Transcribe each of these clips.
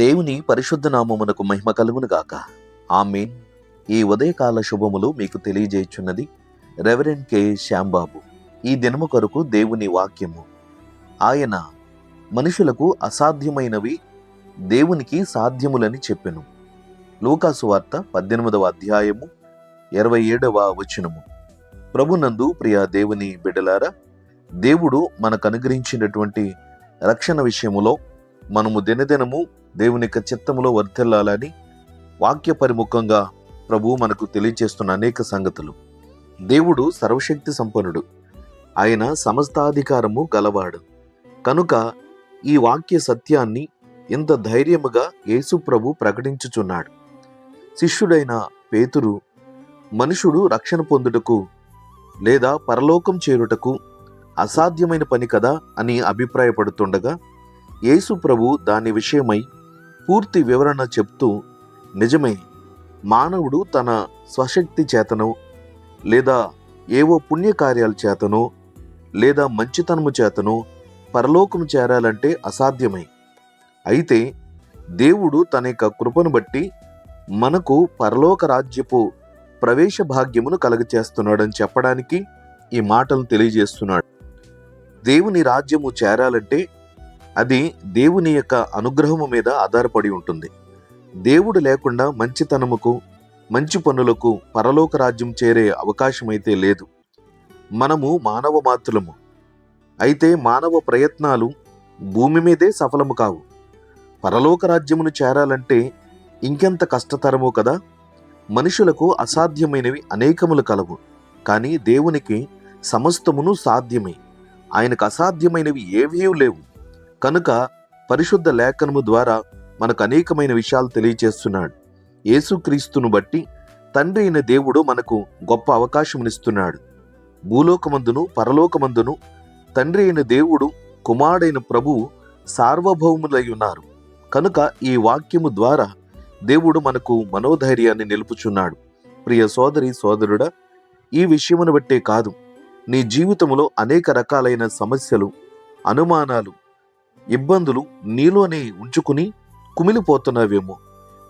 దేవుని పరిశుద్ధ నామమునకు మహిమ కలుగును గాక. ఆమేన్. ఈ ఉదయకాల శుభములు మీకు తెలియజేయుచున్నది రెవరెండ్ కె శ్యాంబాబు. ఈ దినము కొరకు దేవుని వాక్యము. ఆయన మనుషులకు అసాధ్యమైనవి దేవునికి సాధ్యములని చెప్పెను. లూకాసు వార్త 18వ అధ్యాయము 27వ వచనము. ప్రభునందు ప్రియ దేవుని బిడ్డలారా, దేవుడు మనకు అనుగ్రహించినటువంటి రక్షణ విషయములో మనము దినదినము దేవుని యొక్క చిత్తములో వర్ధిల్లాలని వాక్య పరిముఖంగా ప్రభు మనకు తెలియచేస్తున్న అనేక సంగతులు. దేవుడు సర్వశక్తి సంపన్నుడు, ఆయన సమస్తాధికారము గలవాడు. కనుక ఈ వాక్య సత్యాన్ని ఇంత ధైర్యముగా యేసు ప్రభు ప్రకటించుచున్నాడు. శిష్యుడైన పేతురు మనుషుడు రక్షణ పొందుటకు లేదా పరలోకం చేరుటకు అసాధ్యమైన పని కదా అని అభిప్రాయపడుతుండగా యేసు ప్రభు దాని విషయమై పూర్తి వివరణ చెప్తూ, నిజమే, మానవుడు తన స్వశక్తి చేతనో లేదా ఏవో పుణ్యకార్యాల చేతనో లేదా మంచితనము చేతనో పరలోకం చేరాలంటే అసాధ్యమై, అయితే దేవుడు తన యొక్క కృపను బట్టి మనకు పరలోక రాజ్యపు ప్రవేశ భాగ్యమును కలుగచేస్తున్నాడని చెప్పడానికి ఈ మాటలు తెలియజేస్తున్నాడు. దేవుని రాజ్యము చేరాలంటే అది దేవుని యొక్క అనుగ్రహము మీద ఆధారపడి ఉంటుంది. దేవుడు లేకుండా మంచితనముకు, మంచి పనులకు పరలోక రాజ్యం చేరే అవకాశం అయితే లేదు. మనము మానవ మాత్రులము. అయితే మానవ ప్రయత్నాలు భూమి మీదే సఫలము కావు. పరలోక రాజ్యమును చేరాలంటే ఇంకెంత కష్టతరమో కదా. మనుషులకు అసాధ్యమైనవి అనేకములు కలవు, కానీ దేవునికి సమస్తమును సాధ్యమే. ఆయనకు అసాధ్యమైనవి ఏవీ లేవు. కనుక పరిశుద్ధ లేఖనము ద్వారా మనకు అనేకమైన విషయాలు తెలియచేస్తున్నాడు. యేసుక్రీస్తును బట్టి తండ్రి అయిన దేవుడు మనకు గొప్ప అవకాశమునిస్తున్నాడు. భూలోకమందును పరలోకమందును తండ్రి అయిన దేవుడు, కుమారుడైన ప్రభువు సార్వభౌములై ఉన్నారు. కనుక ఈ వాక్యము ద్వారా దేవుడు మనకు మనోధైర్యాన్ని నిలుపుచున్నాడు. ప్రియ సోదరి సోదరుడా, ఈ విషయమును బట్టే కాదు, నీ జీవితంలో అనేక రకాలైన సమస్యలు, అనుమానాలు, ఇబ్బందులు నీలోనే ఉంచుకుని కుమిలిపోతున్నావేమో.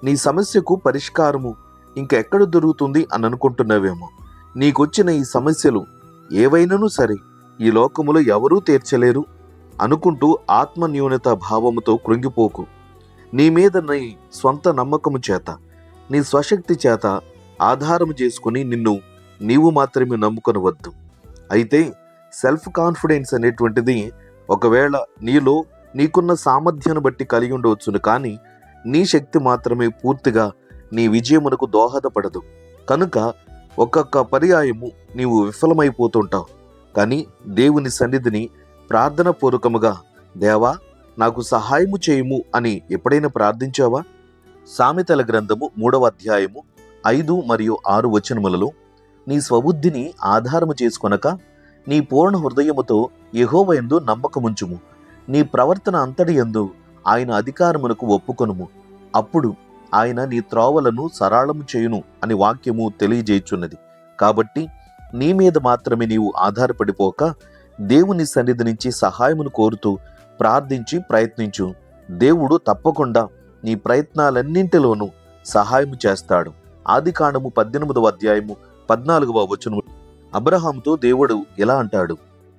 నీ సమస్యకు పరిష్కారము ఇంకా ఎక్కడ దొరుకుతుంది అని అనుకుంటున్నావేమో. నీకొచ్చిన ఈ సమస్యలు ఏవైనాను సరే ఈ లోకములో ఎవరూ తీర్చలేరు అనుకుంటూ ఆత్మన్యూనత భావముతో కృంగిపోకు. నీ మీద నీ స్వంత నమ్మకము చేత, నీ స్వశక్తి చేత ఆధారము చేసుకుని నిన్ను నీవు మాత్రమే నమ్ముకొనవద్దు. అయితే సెల్ఫ్ కాన్ఫిడెన్స్ అనేటువంటిది ఒకవేళ నీలో నీకున్న సామర్థ్యాన్ని బట్టి కలిగి ఉండవచ్చును, కానీ నీ శక్తి మాత్రమే పూర్తిగా నీ విజయమునకు దోహదపడదు. కనుక ఒక్కొక్క పర్యాయము నీవు విఫలమైపోతుంటావు. కానీ దేవుని సన్నిధిని ప్రార్థన పూర్వకముగా, దేవా నాకు సహాయము చేయుము అని ఎప్పుడైనా ప్రార్థించావా? సామెతల గ్రంథము 3వ అధ్యాయము 5 మరియు 6 వచనములలో, నీ స్వబుద్ధిని ఆధారము చేసుకొనక నీ పూర్ణ హృదయముతో యెహోవా యందు నమ్మకముంచుము, నీ ప్రవర్తన అంతటి యందు ఆయన అధికారమునకు ఒప్పుకొనుము, అప్పుడు ఆయన నీ త్రోవలను సరళము చేయును అని వాక్యము తెలియజేయుచున్నది. కాబట్టి నీ మీద మాత్రమే నీవు ఆధారపడిపోక దేవుని సన్నిధి నుంచి సహాయమును కోరుతూ ప్రార్థించి ప్రయత్నించు. దేవుడు తప్పకుండా నీ ప్రయత్నాలన్నింటిలోనూ సహాయము చేస్తాడు. ఆదికాండము 18వ అధ్యాయము 14వ వచనము. అబ్రహాముతో దేవుడు ఎలా అంటాడు,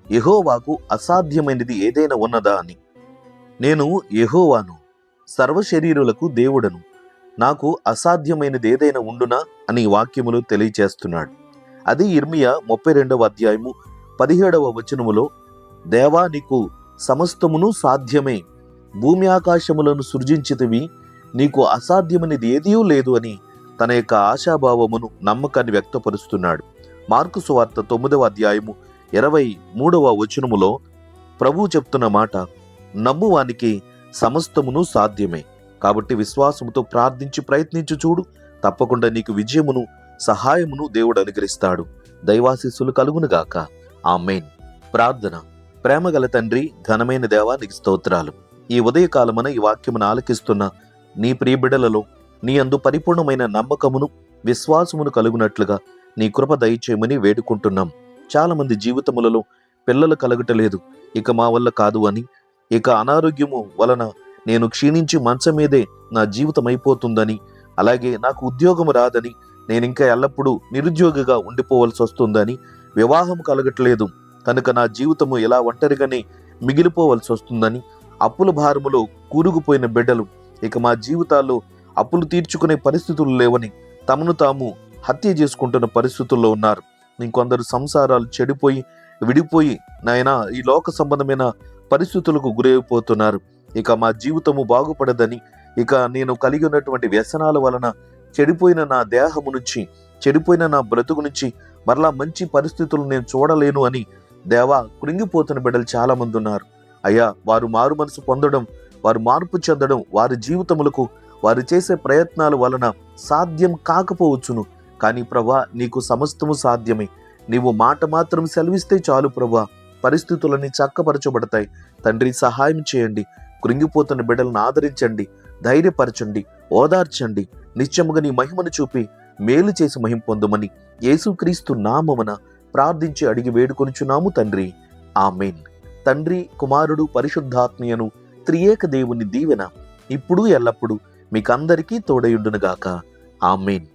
యెహోవాకు అసాధ్యమైనది ఏదైనా ఉన్నదా అని. నేను యెహోవాను, సర్వశరీరులకు దేవుడను, నాకు అసాధ్యమైనది ఏదైనా ఉండునా అని వాక్యములు తెలియచేస్తున్నాడు. అది ఇర్మియా 32వ అధ్యాయము 17వ వచనములో, దేవా నీకు సమస్తమును సాధ్యమే, భూమి ఆకాశములను సృజించితివి, నీకు అసాధ్యమైనది ఏదీ లేదు అని తన యొక్క ఆశాభావమును, నమ్మకాన్ని వ్యక్తపరుస్తున్నాడు. మార్కు సువార్త 9వ అధ్యాయము 23వ వచనములో ప్రభువు చెప్తున్న మాట, నమ్మువానికి సమస్తమును సాధ్యమే. కాబట్టి విశ్వాసముతో ప్రార్థించి ప్రయత్నించి చూడు, తప్పకుండా నీకు విజయమును, సహాయమును దేవుడు అనుగ్రహిస్తాడు. దైవాశీస్సులు కలుగునుగాక. ఆమేన్. ప్రార్థన. ప్రేమగల తండ్రి, ఘనమైన దేవా, నీకు స్తోత్రాలు. ఈ ఉదయకాలమున ఈ వాక్యమును ఆలకిస్తున్న నీ ప్రియ బిడ్డలలో నీ అందు పరిపూర్ణమైన నమ్మకమును, విశ్వాసమును కలుగునట్లుగా నీ కృప దయచేయమని వేడుకుంటున్నాం. చాలా మంది జీవితములలో పిల్లలు కలగటలేదు, ఇక మా వల్ల కాదు అని, ఇక అనారోగ్యము వలన నేను క్షీణించి మంచం మీదే నా జీవితం అయిపోతుందని, అలాగే నాకు ఉద్యోగం రాదని, నేను ఇంకా ఎల్లప్పుడూ నిరుద్యోగిగా ఉండిపోవలసి వస్తుందని, వివాహం కలగట్లేదు కనుక నా జీవితము ఇలా ఒంటరిగానే మిగిలిపోవలసి వస్తుందని, అప్పుల భారములో కూరుకుపోయిన బిడ్డలు ఇక మా జీవితాల్లో అప్పులు తీర్చుకునే పరిస్థితులు లేవని తమను తాము హత్య చేసుకుంటున్న పరిస్థితుల్లో ఉన్నారు. ఇంకొందరు సంసారాలు చెడిపోయి విడిపోయి నాయనా ఈ లోక సంబంధమైన పరిస్థితులకు గురైపోతున్నారు. ఇక మా జీవితము బాగుపడదని, ఇక నేను కలిగి ఉన్నటువంటి వ్యసనాల వలన చెడిపోయిన నా దేహము నుంచి, చెడిపోయిన నా బ్రతుకు నుంచి మరలా మంచి పరిస్థితులు నేను చూడలేను అని దేవా కృంగిపోతున్న బిడ్డలు చాలా మంది ఉన్నారు. అయ్యా, వారు మారు మనసు పొందడం, వారు మార్పు చెందడం వారి జీవితములకు వారు చేసే ప్రయత్నాల వలన సాధ్యం కాకపోవచ్చును. కానీ ప్రభా, నీకు సమస్తము సాధ్యమే. నీవు మాట మాత్రం సెలవిస్తే చాలు ప్రభా, పరిస్థితులన్నీ చక్కపరచబడతాయి. తండ్రి, సహాయం చేయండి. కృంగిపోతున్న బిడ్డలను ఆదరించండి, ధైర్యపరచండి, ఓదార్చండి. నిత్యముగా నీ మహిమను చూపి మేలు చేసి మహిమ పొందమని యేసుక్రీస్తు నామమున ప్రార్థించి అడిగి వేడుకొనుచున్నాము తండ్రి. ఆమేన్. తండ్రి, కుమారుడు, పరిశుద్ధాత్మయను త్రియేక దేవుని దీవెన ఇప్పుడు ఎల్లప్పుడు మీకందరికీ తోడయుండునుగాక. ఆమేన్.